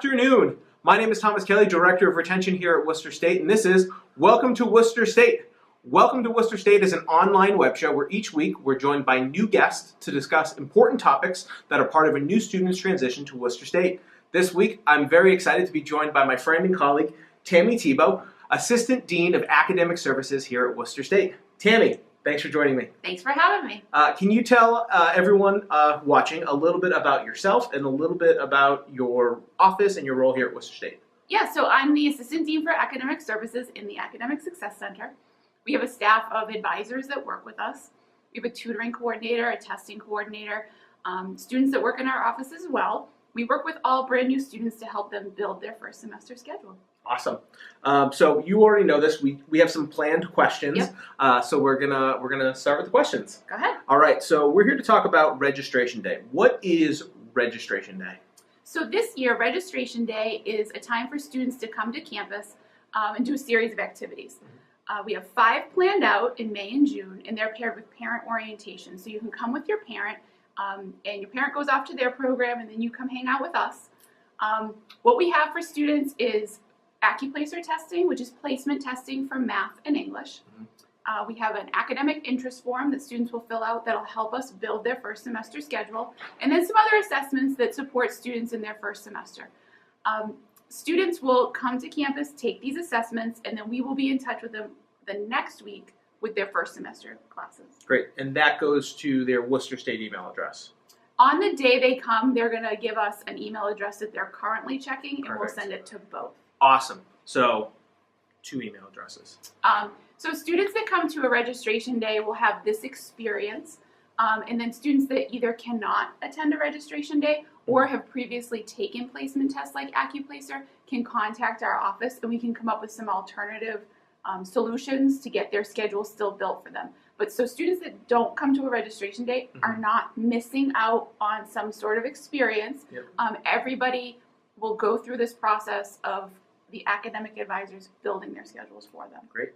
afternoon. My name is Thomas Kelly, Director of Retention here at Worcester State, and this is Welcome to Worcester State. Welcome to Worcester State is an online web show where each week we're joined by new guests to discuss important topics that are part of a new student's transition to Worcester State. This week, I'm very excited to be joined by my friend and colleague, Tammy Tebow, Assistant Dean of Academic Services here at Worcester State. Tammy, thanks for joining me. Thanks for having me. Can you tell everyone watching a little bit about yourself and a little bit about your office and your role here at Worcester State? Yeah, so I'm the Assistant Dean for Academic Services in the Academic Success Center. We have a staff of advisors that work with us. We have a tutoring coordinator, a testing coordinator, students that work in our office as well. We work with all brand new students to help them build their first semester schedule. Awesome. So you already know this. We have some planned questions. Yep. So we're gonna start with the questions. Go ahead. All right. So we're here to talk about Registration Day. What is Registration Day? So this year, Registration Day is a time for students to come to campus and do a series of activities. We have 5 planned out in May and June, and they're paired with parent orientation. So you can come with your parent, and your parent goes off to their program, and then you come hang out with us. What we have for students is AccuPlacer testing, which is placement testing for math and English. We have an academic interest form that students will fill out that'll help us build their first semester schedule, and then some other assessments that support students in their first semester. Students will come to campus, take these assessments, and then we will be in touch with them the next week with their first semester classes. Great, and that goes to their Worcester State email address. On the day they come, they're going to give us an email address that they're currently checking, and we'll send it to both. Awesome. So 2 email addresses. So students that come to a registration day will have this experience, and then students that either cannot attend a registration day or have previously taken placement tests like AccuPlacer can contact our office, and we can come up with some alternative solutions to get their schedule still built for them. But so students that don't come to a registration day are not missing out on some sort of experience. Yep. Everybody will go through this process of the academic advisors building their schedules for them. Great.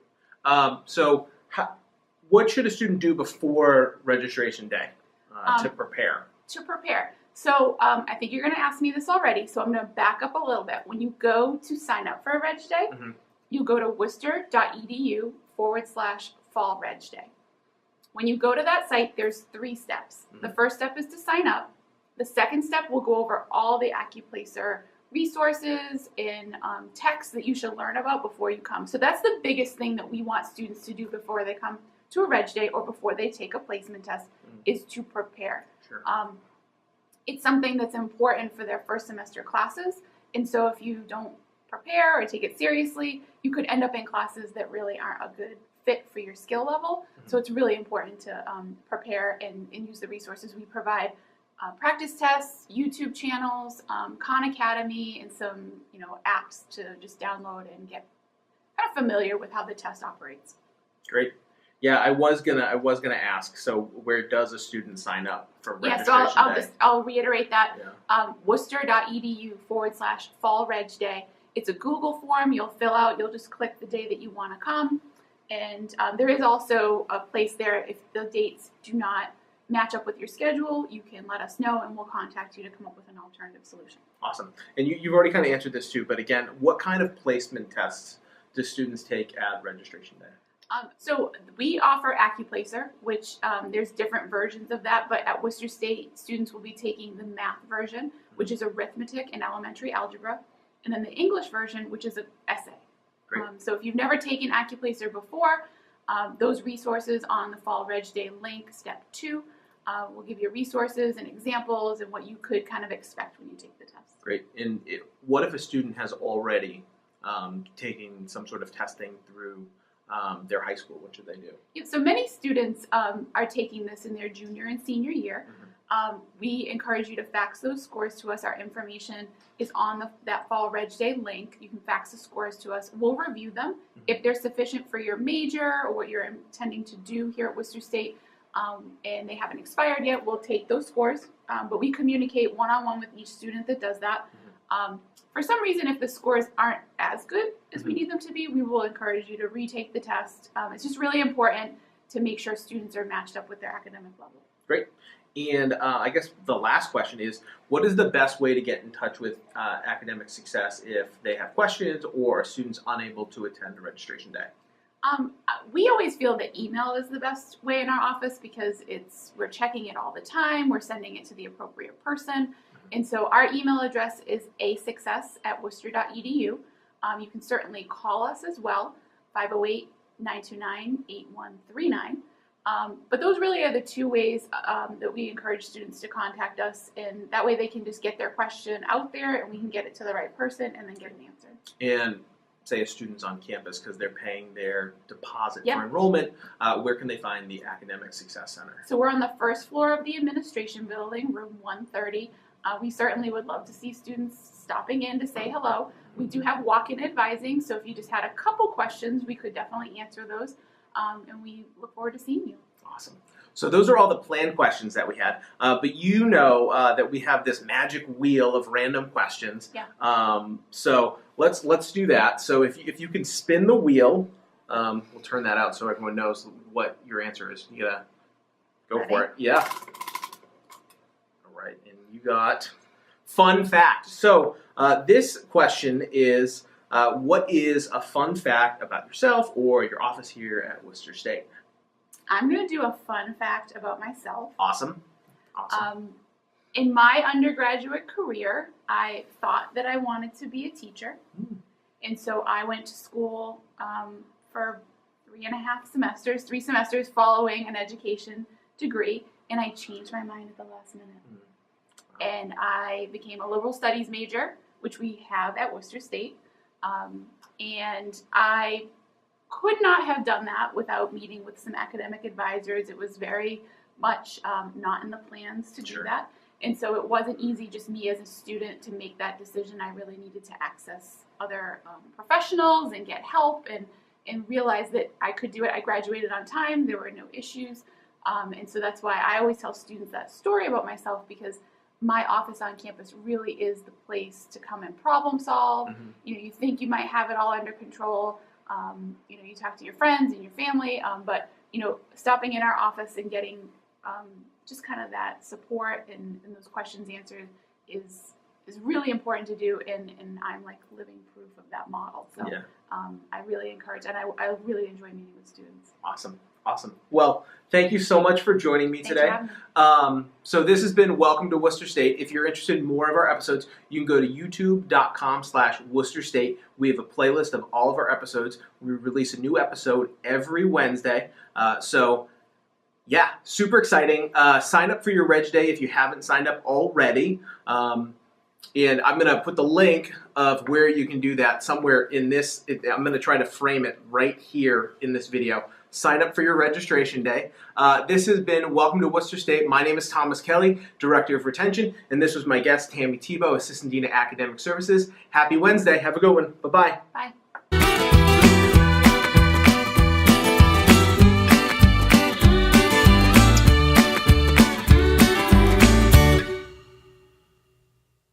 What should a student do before registration day to prepare? So I think you're going to ask me this already, so I'm going to back up a little bit. When you go to sign up for a Reg Day, you go to worcester.edu/fall Reg Day. When you go to that site, there's 3 steps. The first step is to sign up. The second step will go over all the AccuPlacer resources and texts that you should learn about before you come. So that's the biggest thing that we want students to do before they come to a Reg Day or before they take a placement test is to prepare. Sure. It's something that's important for their first semester classes, and so if you don't prepare or take it seriously, you could end up in classes that really aren't a good fit for your skill level. So it's really important to prepare and use the resources we provide. Practice tests, YouTube channels, Khan Academy, and some apps to just download and get kind of familiar with how the test operates. Great. Yeah, I was gonna ask. So where does a student sign up for registration day? I'll reiterate that. Yeah. Worcester.edu/fall Reg Day. It's a Google form you'll fill out. You'll just click the day that you want to come, and there is also a place there if the dates do not match up with your schedule, you can let us know and we'll contact you to come up with an alternative solution. Awesome. And you've already kind of answered this too, but again, what kind of placement tests do students take at registration day? So we offer AccuPlacer, which there's different versions of that, but at Worcester State, students will be taking the math version, which is arithmetic and elementary algebra, and then the English version, which is an essay. Great. So if you've never taken AccuPlacer before, those resources on the Fall Reg Day link, step 2, will give you resources and examples and what you could kind of expect when you take the test. Great. And what if a student has already taken some sort of testing through their high school? What should they do? Yeah, so many students are taking this in their junior and senior year. We encourage you to fax those scores to us. Our information is on that Fall Reg Day link. You can fax the scores to us. We'll review them. If they're sufficient for your major or what you're intending to do here at Worcester State, and they haven't expired yet, we'll take those scores. But we communicate one-on-one with each student that does that. For some reason, if the scores aren't as good as we need them to be, we will encourage you to retake the test. It's just really important to make sure students are matched up with their academic level. Great. And I guess the last question is, what is the best way to get in touch with Academic Success if they have questions or students unable to attend the registration day? We always feel that email is the best way in our office because we're checking it all the time. We're sending it to the appropriate person. And so our email address is asuccess@worcester.edu. You can certainly call us as well, 508-929-8139. But those really are the two ways that we encourage students to contact us, and that way they can just get their question out there and we can get it to the right person and then get an answer. And say a student's on campus because they're paying their deposit Yep. for enrollment, where can they find the Academic Success Center? So we're on the first floor of the administration building, room 130. We certainly would love to see students stopping in to say hello. We do have walk-in advising, so if you just had a couple questions, we could definitely answer those. And we look forward to seeing you. Awesome. So those are all the planned questions that we had. But you know that we have this magic wheel of random questions. Yeah. So let's do that. So if you can spin the wheel, we'll turn that out so everyone knows what your answer is. You gotta go Ready? for it. Yeah. All right, and you got fun fact. So this question is, what is a fun fact about yourself or your office here at Worcester State? I'm going to do a fun fact about myself. Awesome. In my undergraduate career, I thought that I wanted to be a teacher. And so I went to school for 3 semesters following an education degree, and I changed my mind at the last minute. And I became a liberal studies major, which we have at Worcester State. And I could not have done that without meeting with some academic advisors. It was very much not in the plans to do that. And so it wasn't easy just me as a student to make that decision. I really needed to access other professionals and get help and realize that I could do it. I graduated on time. There were no issues. And so that's why I always tell students that story about myself, because my office on campus really is the place to come and problem solve. You know, you think you might have it all under control. You know, you talk to your friends and your family, but you know, stopping in our office and getting just kind of that support and those questions answered is really important to do, and I'm like living proof of that model. So I really encourage, and I really enjoy meeting with students. Awesome. Well, thank you so much for joining me today. Thanks for having me. So this has been Welcome to Worcester State. If you're interested in more of our episodes, you can go to youtube.com/Worcester State. We have a playlist of all of our episodes. We release a new episode every Wednesday. So yeah, super exciting. Sign up for your Reg Day if you haven't signed up already. And I'm going to put the link of where you can do that somewhere in this. I'm going to try to frame it right here in this video. Sign up for your registration day. This has been Welcome to Worcester State. My name is Thomas Kelly, Director of Retention, and this was my guest, Tammy Tebow, Assistant Dean of Academic Services. Happy Wednesday. Have a good one. Bye-bye. Bye.